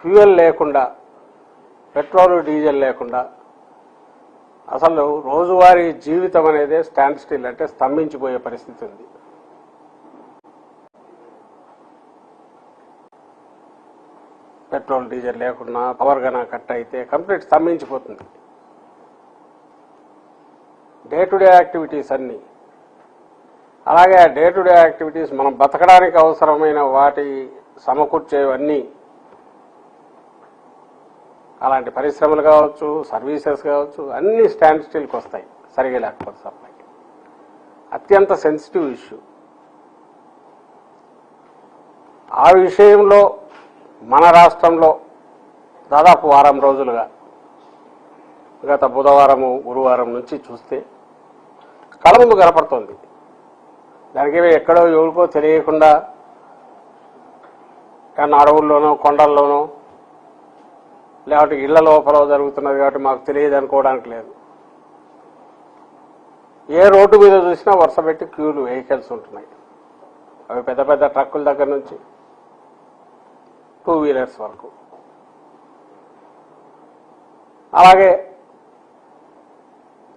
Fuel లేకుండా, petrol diesel లేకుండా అసలు రోజువారీ జీవితం అనేది స్టాండ్ స్టిల్, అంటే స్తంభించిపోయే పరిస్థితి ఉంది. పెట్రోల్ డీజిల్ లేకుండా పవర్ గన కట్ అయితే కంప్లీట్ స్తంభించిపోతుంది. డే టు డే యాక్టివిటీస్ అన్నీ, అలాగే ఆ డే టు డే యాక్టివిటీస్ మనం బతకడానికి అవసరమైన వాటి సమకూర్చేవన్నీ, అలాంటి పరిశ్రమలు కావచ్చు, సర్వీసెస్ కావచ్చు, అన్నీ స్టాండ్ స్టిల్కి వస్తాయి సరిగా లేకపోతే సప్లై. అత్యంత సెన్సిటివ్ ఇష్యూ. ఆ విషయంలో మన రాష్ట్రంలో దాదాపు వారం రోజులుగా, గత బుధవారము గురువారం నుంచి చూస్తే కళ్ళ ముందు కనపడుతోంది. దానికి ఎక్కడో ఎవరికో తెలియకుండా అడవుల్లోనో కొండల్లోనో లేకపోతే ఇళ్ల లోపల జరుగుతున్నది కాబట్టి మాకు తెలియదు అనుకోవడానికి లేదు. ఏ రోడ్డు మీద చూసినా వరుస పెట్టి క్యూలు వెహికల్స్ ఉంటున్నాయి. అవి పెద్ద పెద్ద ట్రక్కుల దగ్గర నుంచి 2 వీలర్స్ వరకు. అలాగే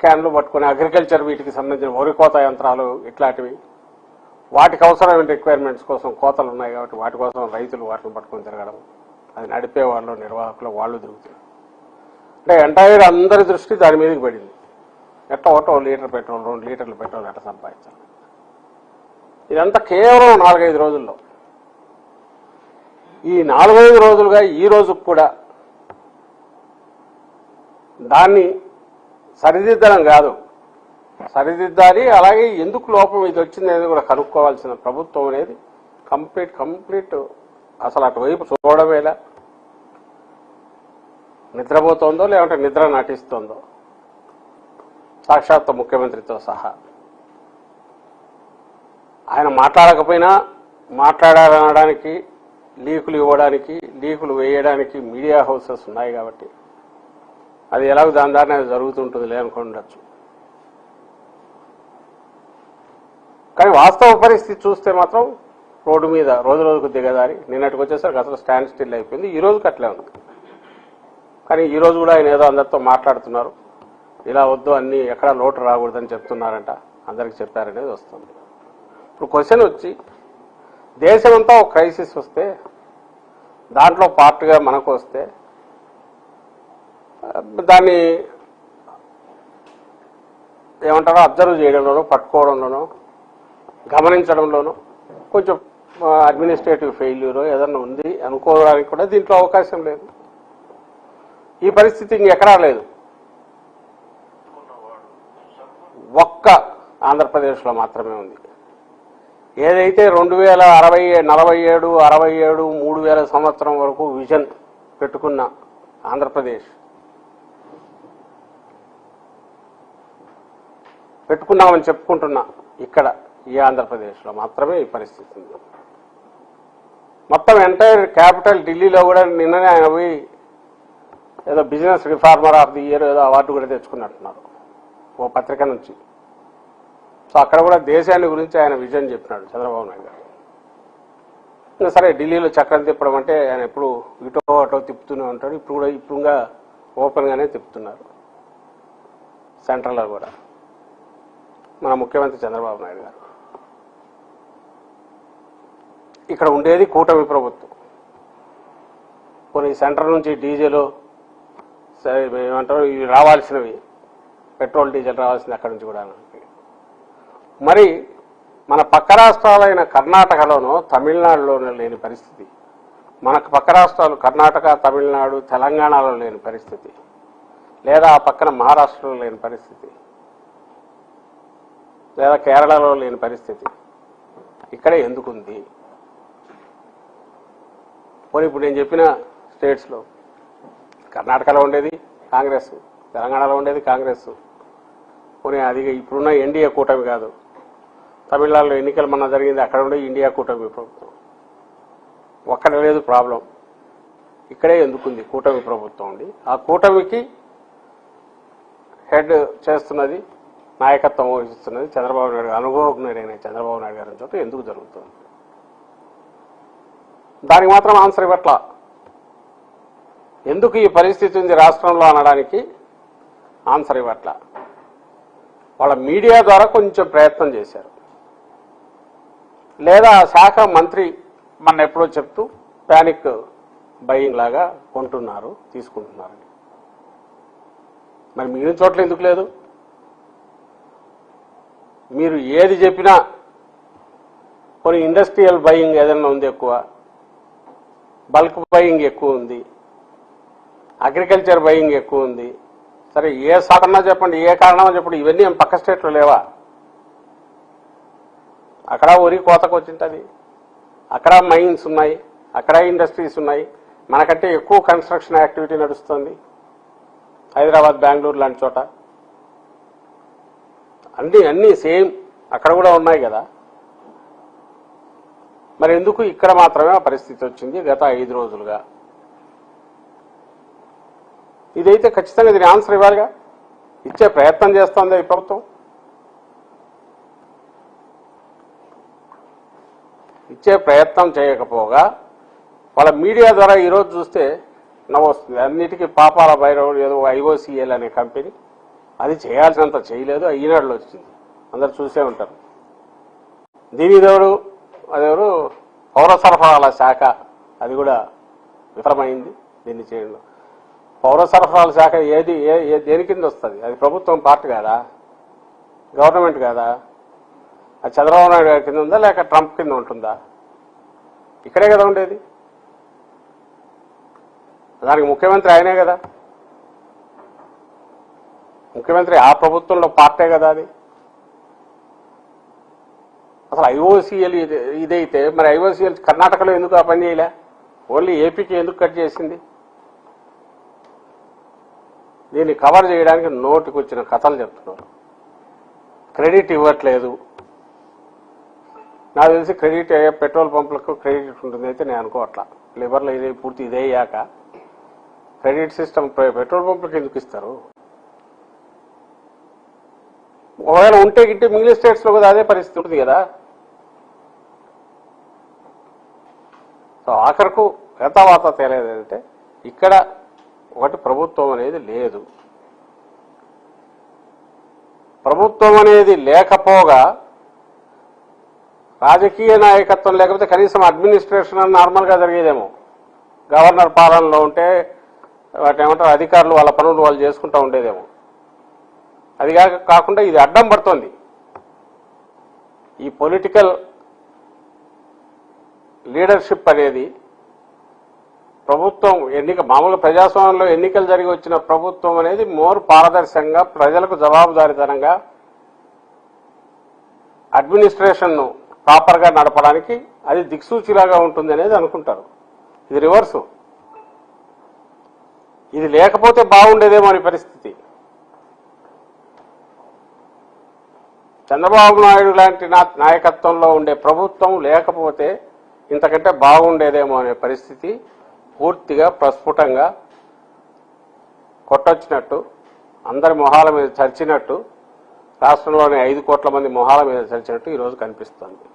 క్యాన్లు పట్టుకుని అగ్రికల్చర్ వీటికి సంబంధించిన వరి కోత యంత్రాలు ఇట్లాంటివి, వాటికి అవసరమైన రిక్వైర్మెంట్స్ కోసం కోతలు ఉన్నాయి కాబట్టి వాటి కోసం రైతులు వాటిని పట్టుకొని తిరగడం, అది నడిపే వాళ్ళు నిర్వాహకులు వాళ్ళు తిరుగుతున్నారు. అంటే ఎంటైర్ అందరి దృష్టి దాని మీదకి పడింది. ఎట్లా ఒకటో లీటర్ పెట్రోల్, 2 లీటర్ల పెట్రోల్ ఎట్లా సంపాదించాలి. ఇదంతా కేవలం 4-5 రోజుల్లో. ఈ 4-5 రోజులుగా ఈ రోజుకు కూడా దాన్ని సరిదిద్దడం కాదు, సరిదిద్దాలి. అలాగే ఎందుకు లోపం ఇది వచ్చింది అనేది కూడా కనుక్కోవాల్సిన ప్రభుత్వం అనేది కంప్లీట్ అసలు అటువైపు చూడవేలా, నిద్రపోతోందో లేదంటే నిద్ర నటిస్తోందో, సాక్షాత్ ముఖ్యమంత్రితో సహా. ఆయన మాట్లాడకపోయినా మాట్లాడాలనడానికి, లీకులు ఇవ్వడానికి, లీకులు వేయడానికి మీడియా హౌసెస్ ఉన్నాయి కాబట్టి అది ఎలాగో దాని దారిని అది జరుగుతుంటుంది అనుకుండొచ్చు. కానీ వాస్తవ పరిస్థితి చూస్తే మాత్రం రోడ్డు మీద రోజు రోజుకు దిగదారి. నిన్నటికి వచ్చేసరికి అసలు స్టాండ్ స్టిల్ అయిపోయింది. ఈ రోజుకి అట్లే ఉంది. కానీ ఈ రోజు కూడా ఆయన ఏదో అందరితో మాట్లాడుతున్నారు. ఇలా వద్దు, అన్ని ఎక్కడా లోటు రాకూడదని చెప్తున్నారంట, అందరికి చెప్పారనేది వస్తుంది. ఇప్పుడు క్వశ్చన్ వచ్చి, దేశమంతా ఒక క్రైసిస్ వస్తే దాంట్లో పార్ట్గా మనకు వస్తే దాన్ని ఏమంటారో అబ్జర్వ్ చేయడంలోనో, పట్టుకోవడంలోనో, గమనించడంలోనూ కొంచెం అడ్మినిస్ట్రేటివ్ ఫెయిల్యూర్ ఏదన్నా ఉంది అనుకోవడానికి కూడా దీంట్లో అవకాశం లేదు. ఈ పరిస్థితి ఇంకెక్కడా లేదు. ఒక్క ఆంధ్రప్రదేశ్లో మాత్రమే ఉంది. ఏదైతే 2047, 47, 3000 సంవత్సరం వరకు విజన్ పెట్టుకున్న ఆంధ్రప్రదేశ్, పెట్టుకున్నామని చెప్పుకుంటున్నా ఇక్కడ ఈ ఆంధ్రప్రదేశ్లో మాత్రమే ఈ పరిస్థితి ఉంది. మొత్తం ఎంటైర్ క్యాపిటల్ ఢిల్లీలో కూడా నిన్ననే ఆయన పోయి ఏదో business reformer of the year ఏదో అవార్డు కూడా తెచ్చుకున్నట్టున్నారు ఓ పత్రిక నుంచి. సో అక్కడ కూడా దేశాన్ని గురించి ఆయన విజన్ చెప్పినాడు చంద్రబాబు నాయుడు గారు. ఇంకా సరే, ఢిల్లీలో చక్రం తిప్పడం అంటే ఆయన ఎప్పుడు ఇటో అటో తిప్పుతూనే ఉంటాడు. ఇప్పుడుగా ఓపెన్గానే తిప్పుతున్నారు. సెంట్రల్లో కూడా మన ముఖ్యమంత్రి చంద్రబాబు నాయుడు గారు. ఇక్కడ ఉండేది కూటమి ప్రభుత్వం. కొన్ని సెంటర్ నుంచి డీజిల్ ఏమంటారు ఇవి రావాల్సినవి, పెట్రోల్ డీజిల్ రావాల్సింది అక్కడి నుంచి కూడా. మరి మన పక్క రాష్ట్రాలైన కర్ణాటకలోనో తమిళనాడులోనో లేని పరిస్థితి, మనకు పక్క రాష్ట్రాలు కర్ణాటక, తమిళనాడు, తెలంగాణలో లేని పరిస్థితి, లేదా ఆ పక్కన మహారాష్ట్రలో లేని పరిస్థితి, లేదా కేరళలో లేని పరిస్థితి ఇక్కడే ఎందుకుంది? పోనీ ఇప్పుడు నేను చెప్పిన స్టేట్స్లో కర్ణాటకలో ఉండేది కాంగ్రెస్, తెలంగాణలో ఉండేది కాంగ్రెస్, పోనీ అది ఇప్పుడున్న ఎన్డీఏ కూటమి కాదు. తమిళనాడులో ఎన్నికలు మొన్న జరిగింది, అక్కడ ఉండే ఇండియా కూటమి ప్రభుత్వం. ఒక్కడ లేదు ప్రాబ్లం, ఇక్కడే ఎందుకుంది కూటమి ప్రభుత్వం ఉండి. ఆ కూటమికి హెడ్ చేస్తున్నది, నాయకత్వం వహిస్తున్నది చంద్రబాబు నాయుడు, అనుభవజ్ఞుడైన చంద్రబాబు నాయుడు గారి చోట ఎందుకు జరుగుతుంది? దానికి మాత్రం ఆన్సర్ ఇవ్వట్లా. ఎందుకు ఈ పరిస్థితి ఉంది రాష్ట్రంలో అనడానికి ఆన్సర్ ఇవ్వట్ల. వాళ్ళ మీడియా ద్వారా కొంచెం ప్రయత్నం చేశారు, లేదా ఆ శాఖ మంత్రి మన ఎప్పుడో చెప్తూ ప్యానిక్ బయింగ్ లాగా కొంటున్నారు, తీసుకుంటున్నారని. మరి మిగిలిన చోట్ల ఎందుకు లేదు? మీరు ఏది చెప్పినా కొన్ని ఇండస్ట్రియల్ బయింగ్ ఏదైనా ఉంది ఎక్కువ, బల్క్ బయింగ్ ఎక్కువ ఉంది, అగ్రికల్చర్ బయింగ్ ఎక్కువ ఉంది. సరే ఏ సాధన చెప్పండి, ఏ కారణమో చెప్పండి, ఇవన్నీ పక్క స్టేట్లో లేవా? అక్కడ వరి కోతకు వచ్చింటుంది, అక్కడ మైన్స్ ఉన్నాయి, అక్కడ ఇండస్ట్రీస్ ఉన్నాయి. మనకంటే ఎక్కువ కన్స్ట్రక్షన్ యాక్టివిటీ నడుస్తుంది హైదరాబాద్, బెంగళూరు లాంటి చోట. అన్నీ సేమ్ అక్కడ కూడా ఉన్నాయి కదా. మరి ఎందుకు ఇక్కడ మాత్రమే ఆ పరిస్థితి వచ్చింది గత 5 రోజులుగా? ఇదైతే ఖచ్చితంగా దీని ఆన్సర్ ఇవ్వాలిగా. ఇచ్చే ప్రయత్నం చేస్తోంది ఈ ప్రభుత్వం. ఇచ్చే ప్రయత్నం చేయకపోగా వాళ్ళ మీడియా ద్వారా ఈరోజు చూస్తే నవ్వొస్తుంది. అన్నిటికీ పాపాల భైరవుడు ఏదో IOCL అనే కంపెనీ, అది చేయాల్సినంత చేయలేదు, ఈనాడులో వచ్చింది, అందరు చూసే ఉంటారు. దీనిదెవరు, అదెవరు, పౌర సరఫరాల శాఖ, అది కూడా విఫలమైంది దీన్ని చేయడంలో. పౌర సరఫరాల శాఖ ఏది దేని కింద వస్తుంది? అది ప్రభుత్వం పార్ట్ కాదా, గవర్నమెంట్ కాదా? అది చంద్రబాబు నాయుడు గారి కింద ఉందా లేక ట్రంప్ కింద ఉంటుందా? ఇక్కడే కదా ఉండేది. దానికి ముఖ్యమంత్రి ఆయనే కదా, ముఖ్యమంత్రి ఆ ప్రభుత్వంలో పార్టే కదా అది. అసలు IOCL ఇదైతే మరి IOCL కర్ణాటకలో ఎందుకు ఆ పని చేయలే? ఓన్లీ ఏపీకి ఎందుకు కట్ చేసింది? దీన్ని కవర్ చేయడానికి నోటికి వచ్చిన కథలు చెప్తున్నారు. క్రెడిట్ ఇవ్వట్లేదు. నాకు తెలిసి క్రెడిట్ పెట్రోల్ పంపులకు క్రెడిట్ ఉంటుంది అయితే నేను అనుకోవట్లా. లిబర్లో ఇది పూర్తి ఇదే అయ్యాక క్రెడిట్ సిస్టమ్ పెట్రోల్ పంపులకు ఎందుకు ఇస్తారు? ఒకవేళ ఉంటే గిట్టే మిగిలిన స్టేట్స్లో కూడా అదే పరిస్థితి ఉంటుంది కదా. సో ఆఖరకు యథావాత తేలేదంటే ఇక్కడ ఒకటి ప్రభుత్వం అనేది లేదు. ప్రభుత్వం అనేది లేకపోగా రాజకీయ నాయకత్వం లేకపోతే కనీసం అడ్మినిస్ట్రేషన్ నార్మల్గా జరిగేదేమో. గవర్నర్ పాలనలో ఉంటే వాటి ఏమంటారు, అధికారులు వాళ్ళ పనులు వాళ్ళు చేసుకుంటూ ఉండేదేమో. అది కాకుండా ఇది అడ్డం పడుతోంది. ఈ పొలిటికల్ లీడర్షిప్ అనేది ప్రభుత్వం మామూలు ప్రజాస్వామ్యంలో ఎన్నికలు జరిగి వచ్చిన ప్రభుత్వం అనేది మోర్ పారదర్శకంగా, ప్రజలకు జవాబుదారీతనంగా అడ్మినిస్ట్రేషన్ను ప్రాపర్గా నడపడానికి అది దిక్సూచిలాగా ఉంటుంది అనేది అనుకుంటారు. ఇది రివర్సు. ఇది లేకపోతే బాగుండేదేమో అని పరిస్థితి. చంద్రబాబు నాయుడు లాంటి నాయకత్వంలో ఉండే ప్రభుత్వం లేకపోతే ఇంతకంటే బాగుండేదేమో అనే పరిస్థితి పూర్తిగా ప్రస్ఫుటంగా కొట్టొచ్చినట్టు, అందరి మొహాల మీద చర్చినట్టు, రాష్ట్రంలోని 5 కోట్ల మంది మొహాల మీద చర్చినట్టు ఈరోజు కనిపిస్తోంది.